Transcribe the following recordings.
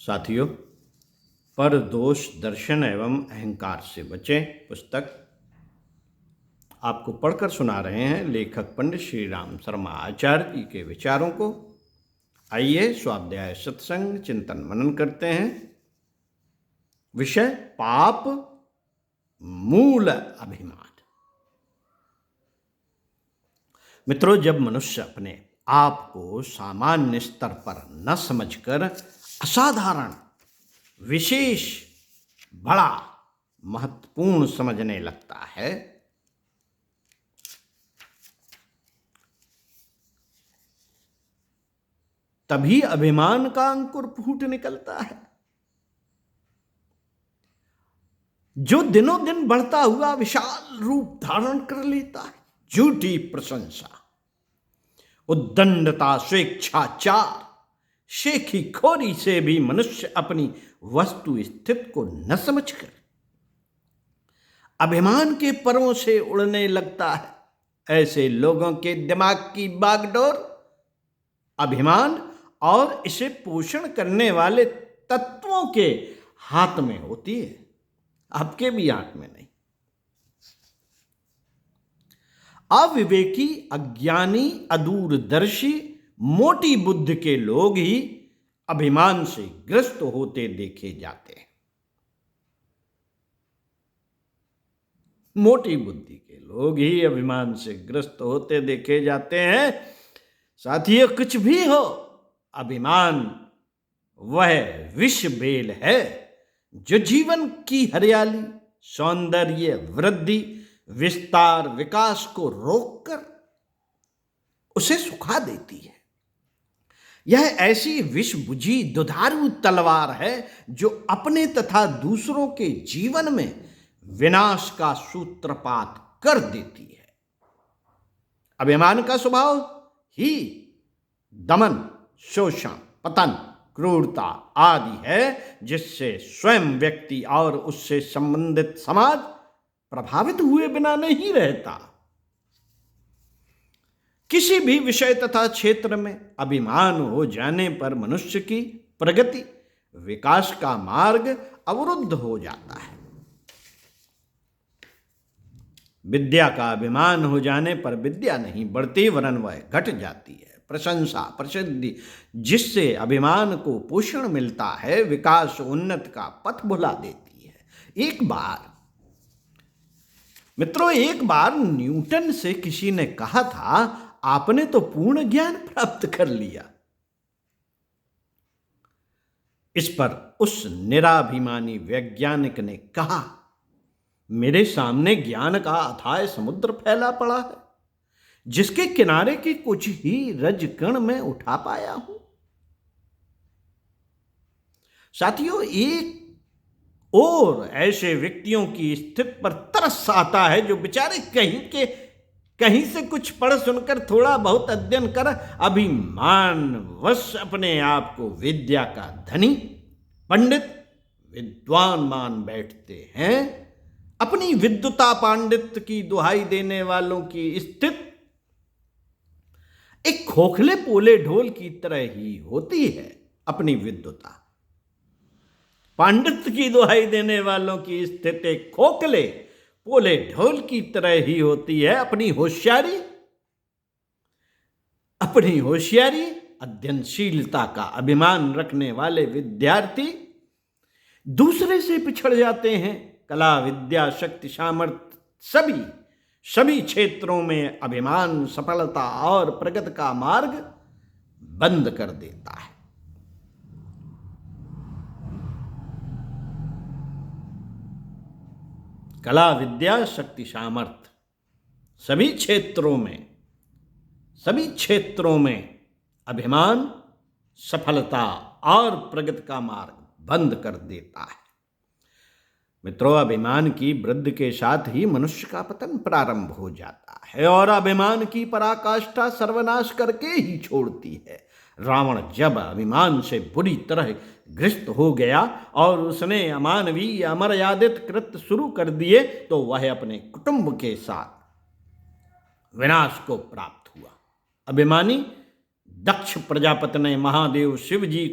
साथियों, पर दोष दर्शन एवं अहंकार से बचें पुस्तक आपको पढ़कर सुना रहे हैं लेखक पंडित श्री राम शर्मा आचार्य जी के विचारों को। आइए स्वाध्याय सत्संग चिंतन मनन करते हैं। विषय पाप मूल अभिमान। मित्रों, जब मनुष्य अपने आप को सामान्य स्तर पर न समझकर असाधारण, विशेष, बड़ा, महत्वपूर्ण समझने लगता है, तभी अभिमान का अंकुर फूट निकलता है, जो दिनों दिन बढ़ता हुआ विशाल रूप धारण कर लेता है। झूठी प्रशंसा, उद्दंडता, स्वेच्छाचार, शेखीखोरी से भी मनुष्य अपनी वस्तु स्थिति को न समझकर अभिमान के परों से उड़ने लगता है। ऐसे लोगों के दिमाग की बागडोर अभिमान और इसे पोषण करने वाले तत्वों के हाथ में होती है, आपके भी हाथ में नहीं। अविवेकी, अज्ञानी, अदूरदर्शी, मोटी बुद्धि के लोग ही अभिमान से ग्रस्त होते देखे जाते हैं। मोटी बुद्धि के लोग ही अभिमान से ग्रस्त होते देखे जाते हैं। साथियों, कुछ भी हो, अभिमान वह विष बेल है जो जीवन की हरियाली, सौंदर्य, वृद्धि, विस्तार, विकास को रोककर उसे सुखा देती है। यह ऐसी विष बुझी दुधारू तलवार है जो अपने तथा दूसरों के जीवन में विनाश का सूत्रपात कर देती है। अभिमान का स्वभाव ही दमन, शोषण, पतन, क्रूरता आदि है, जिससे स्वयं व्यक्ति और उससे संबंधित समाज प्रभावित हुए बिना नहीं रहता। किसी भी विषय तथा क्षेत्र में अभिमान हो जाने पर मनुष्य की प्रगति, विकास का मार्ग अवरुद्ध हो जाता है। विद्या का अभिमान हो जाने पर विद्या नहीं बढ़ती, वरन वह घट जाती है। प्रशंसा, प्रसिद्धि, जिससे अभिमान को पोषण मिलता है, विकास, उन्नति का पथ भुला देती है। एक बार न्यूटन से किसी ने कहा था, आपने तो पूर्ण ज्ञान प्राप्त कर लिया। इस पर उस निराभिमानी वैज्ञानिक ने कहा, मेरे सामने ज्ञान का अथाह समुद्र फैला पड़ा है, जिसके किनारे की कुछ ही रजकण में उठा पाया हूं। साथियों, एक और ऐसे व्यक्तियों की स्थिति पर तरस आता है जो बेचारे कहीं से कुछ पढ़ सुनकर, थोड़ा बहुत अध्ययन कर, अभिमान वश अपने आप को विद्या का धनी, पंडित, विद्वान मान बैठते हैं। अपनी विद्वता, पांडित्य की दुहाई देने वालों की स्थिति एक खोखले पोले ढोल की तरह ही होती है। अपनी विद्वता, पांडित्य की दुहाई देने वालों की स्थिति एक खोखले पोले ढोल की तरह ही होती है। अपनी होशियारी, अध्ययनशीलता का अभिमान रखने वाले विद्यार्थी दूसरे से पिछड़ जाते हैं। कला, विद्या, शक्ति, सामर्थ्य, सभी क्षेत्रों में अभिमान सफलता और प्रगति का मार्ग बंद कर देता है। कला, विद्या, शक्ति, सामर्थ्य, सभी क्षेत्रों में अभिमान सफलता और प्रगति का मार्ग बंद कर देता है। मित्रों, अभिमान की वृद्धि के साथ ही मनुष्य का पतन प्रारंभ हो जाता है और अभिमान की पराकाष्ठा सर्वनाश करके ही छोड़ती है। रावण जब अभिमान से बुरी तरह ग्रस्त हो गया और उसने अमानवीय, अमर्यादित कृत्य शुरू कर दिए, तो वह अपने कुटुंब के साथ विनाश को प्राप्त हुआ। अभिमानी दक्ष प्रजापति ने महादेव शिव जी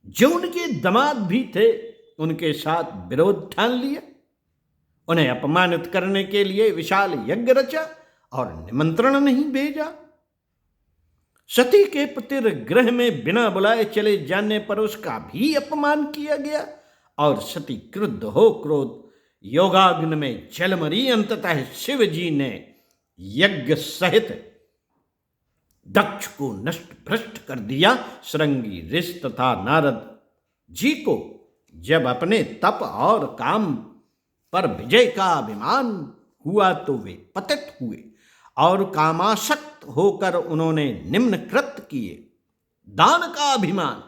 जो उनके दामाद भी थे उनके साथ विरोध ठान लिया, उन्हें अपमानित करने के लिए विशाल यज्ञ रचा और निमंत्रण नहीं भेजा। सती के पतिर्गृह में बिना बुलाए चले जाने पर उसका भी अपमान किया गया और सती क्रुद्ध हो क्रोध योगाग्नि में जल मरी। अंततः शिव जी ने यज्ञ सहित दक्ष को नष्ट भ्रष्ट कर दिया। श्रृंगी ऋषि तथा नारद जी को जब अपने तप और काम पर विजय का अभिमान हुआ तो वे पतित हुए और कामासक्त होकर उन्होंने निम्न कृत्य किए। दान का अभिमान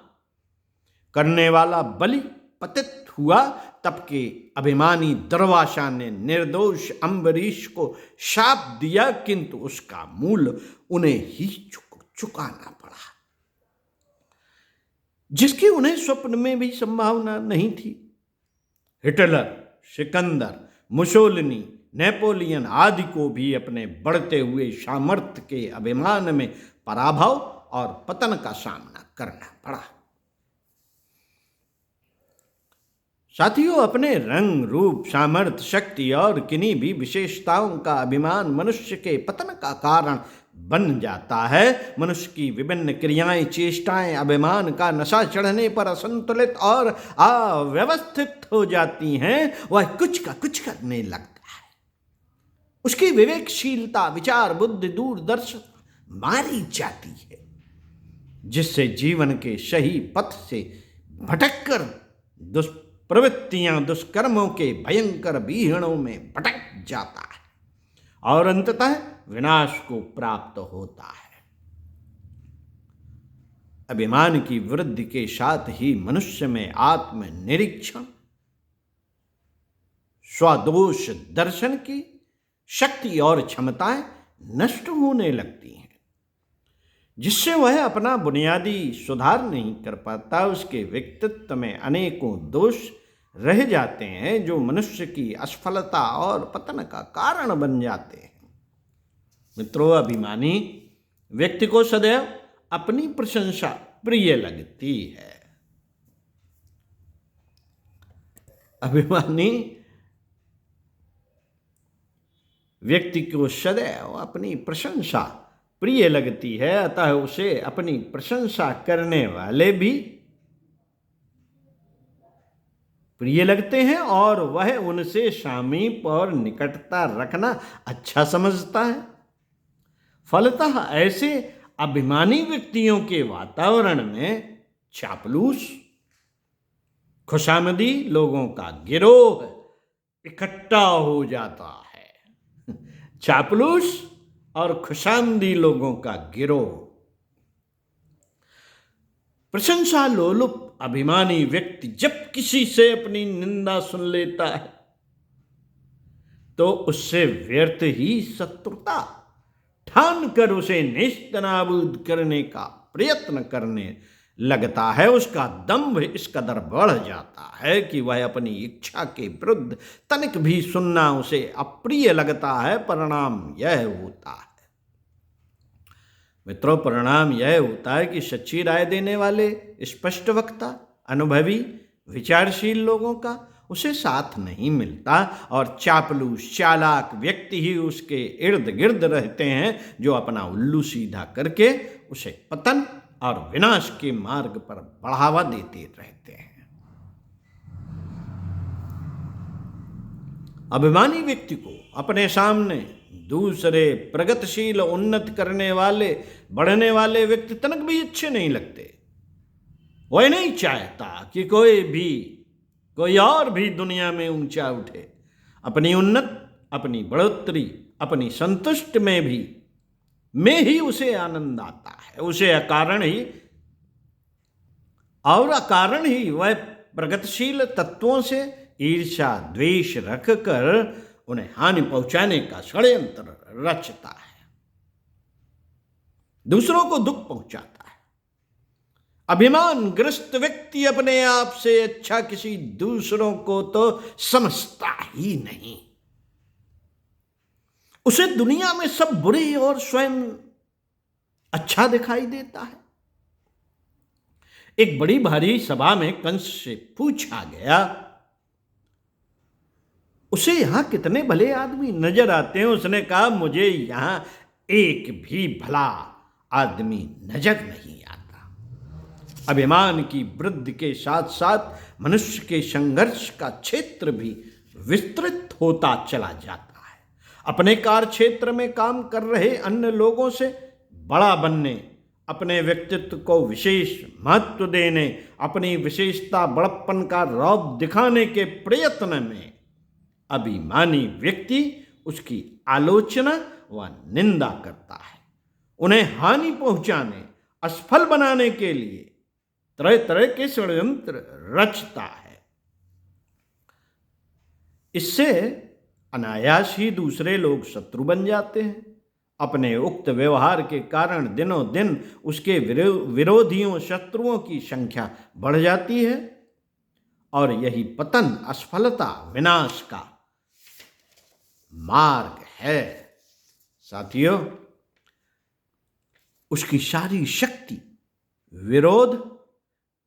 करने वाला बलि पतित हुआ, तब के अभिमानी दुर्वासा ने निर्दोष अम्बरीश को शाप दिया, किंतु उसका मूल उन्हें ही चुकाना पड़ा, जिसकी उन्हें स्वप्न में भी संभावना नहीं थी। हिटलर, सिकंदर, मुसोलिनी, नेपोलियन आदि को भी अपने बढ़ते हुए सामर्थ्य के अभिमान में पराभव और पतन का सामना करना पड़ा। साथियों, अपने रंग, रूप, सामर्थ्य, शक्ति और किन्हीं भी विशेषताओं का अभिमान मनुष्य के पतन का कारण बन जाता है। मनुष्य की विभिन्न क्रियाएं, चेष्टाएं अभिमान का नशा चढ़ने पर असंतुलित और अव्यवस्थित हो जाती हैं। वह कुछ का कुछ करने लगता है। उसकी विवेकशीलता, विचार, बुद्धि, दूरदर्शन मारी जाती है, जिससे जीवन के सही पथ से भटककर दुष्प्रवृत्तियां, दुष्कर्मों के भयंकर बीहड़ों में भटक जाता है और अंततः विनाश को प्राप्त होता है। अभिमान की वृद्धि के साथ ही मनुष्य में आत्म निरीक्षण, स्वदोष दर्शन की शक्ति और क्षमताएं नष्ट होने लगती हैं, जिससे वह अपना बुनियादी सुधार नहीं कर पाता। उसके व्यक्तित्व में अनेकों दोष रह जाते हैं जो मनुष्य की असफलता और पतन का कारण बन जाते हैं। मित्रों, अभिमानी व्यक्ति को सदैव अपनी प्रशंसा प्रिय लगती है। अभिमानी व्यक्ति को सदैव अपनी प्रशंसा प्रिय लगती है, अतः उसे अपनी प्रशंसा करने वाले भी प्रिय लगते हैं और वह उनसे सामीप और निकटता रखना अच्छा समझता है। फलतः ऐसे अभिमानी व्यक्तियों के वातावरण में चापलूस, खुशामदी लोगों का गिरोह इकट्ठा हो जाता है। चापलूस और खुशामदी लोगों का गिरोह। प्रशंसा लोलुप अभिमानी व्यक्ति जब किसी से अपनी निंदा सुन लेता है तो उससे व्यर्थ ही शत्रुता ठान कर उसे नेस्तनाबूद करने का प्रयत्न करने लगता है। उसका दंभ इस कदर बढ़ जाता है कि वह अपनी इच्छा के विरुद्ध तनिक भी सुनना उसे अप्रिय लगता है। परिणाम यह होता है, मित्रों, परिणाम यह होता है कि सच्ची राय देने वाले, स्पष्ट वक्ता, अनुभवी, विचारशील लोगों का उसे साथ नहीं मिलता और चापलूस, चालाक व्यक्ति ही उसके इर्द गिर्द रहते हैं, जो अपना उल्लू सीधा करके उसे पतन और विनाश के मार्ग पर बढ़ावा देते रहते हैं। अभिमानी व्यक्ति को अपने सामने दूसरे प्रगतिशील, उन्नत करने वाले, बढ़ने वाले व्यक्ति तनक भी अच्छे नहीं लगते। वह नहीं चाहता कि कोई और भी दुनिया में ऊंचा उठे। अपनी उन्नत, अपनी बढ़ोतरी, अपनी संतुष्ट में ही उसे आनंद आता है। उसे अकारण ही वह प्रगतिशील तत्वों से ईर्ष्या, द्वेष रखकर उन्हें हानि पहुंचाने का षड्यंत्र रचता है, दूसरों को दुख पहुंचाता है। अभिमानग्रस्त व्यक्ति अपने आप से अच्छा किसी दूसरों को तो समझता ही नहीं। उसे दुनिया में सब बुरे और स्वयं अच्छा दिखाई देता है। एक बड़ी भारी सभा में कंस से पूछा गया, उसे यहां कितने भले आदमी नजर आते हैं? उसने कहा, मुझे यहां एक भी भला आदमी नजर नहीं आता। अभिमान की वृद्धि के साथ साथ मनुष्य के संघर्ष का क्षेत्र भी विस्तृत होता चला जाता है। अपने कार्य क्षेत्र में काम कर रहे अन्य लोगों से बड़ा बनने, अपने व्यक्तित्व को विशेष महत्व देने, अपनी विशेषता बड़प्पन का रौब दिखाने के प्रयत्न में अभिमानी व्यक्ति उसकी आलोचना व निंदा करता है। उन्हें हानि पहुंचाने, असफल बनाने के लिए तरह तरह के षड्यंत्र रचता है। इससे अनायास ही दूसरे लोग शत्रु बन जाते हैं। अपने उक्त व्यवहार के कारण दिनों दिन उसके विरोधियों, शत्रुओं की संख्या बढ़ जाती है और यही पतन, असफलता, विनाश का मार्ग है। साथियों, उसकी सारी शक्ति विरोध,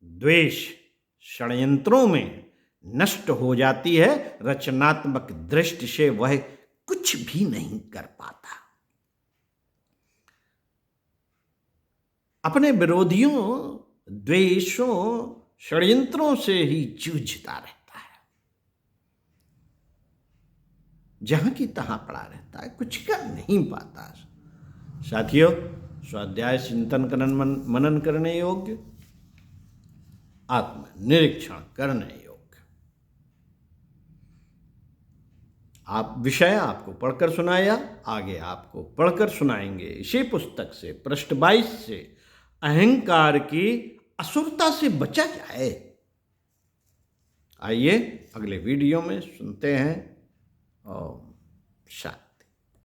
द्वेष, षड्यंत्रों में नष्ट हो जाती है। रचनात्मक दृष्टि से वह कुछ भी नहीं कर पाता। अपने विरोधियों, द्वेषों, षड्यंत्रों से ही जूझता रहता है, जहां की तहां पड़ा रहता है, कुछ कर नहीं पाता। साथियों, स्वाध्याय, चिंतन, मनन करने योग्य, आत्मनिरीक्षण करने योग्य। आप विषय आपको पढ़कर सुनाया, आगे आपको पढ़कर सुनाएंगे इसी पुस्तक से, पृष्ठ 22 से, अहंकार की असुरता से बचा जाए। आइए अगले वीडियो में सुनते हैं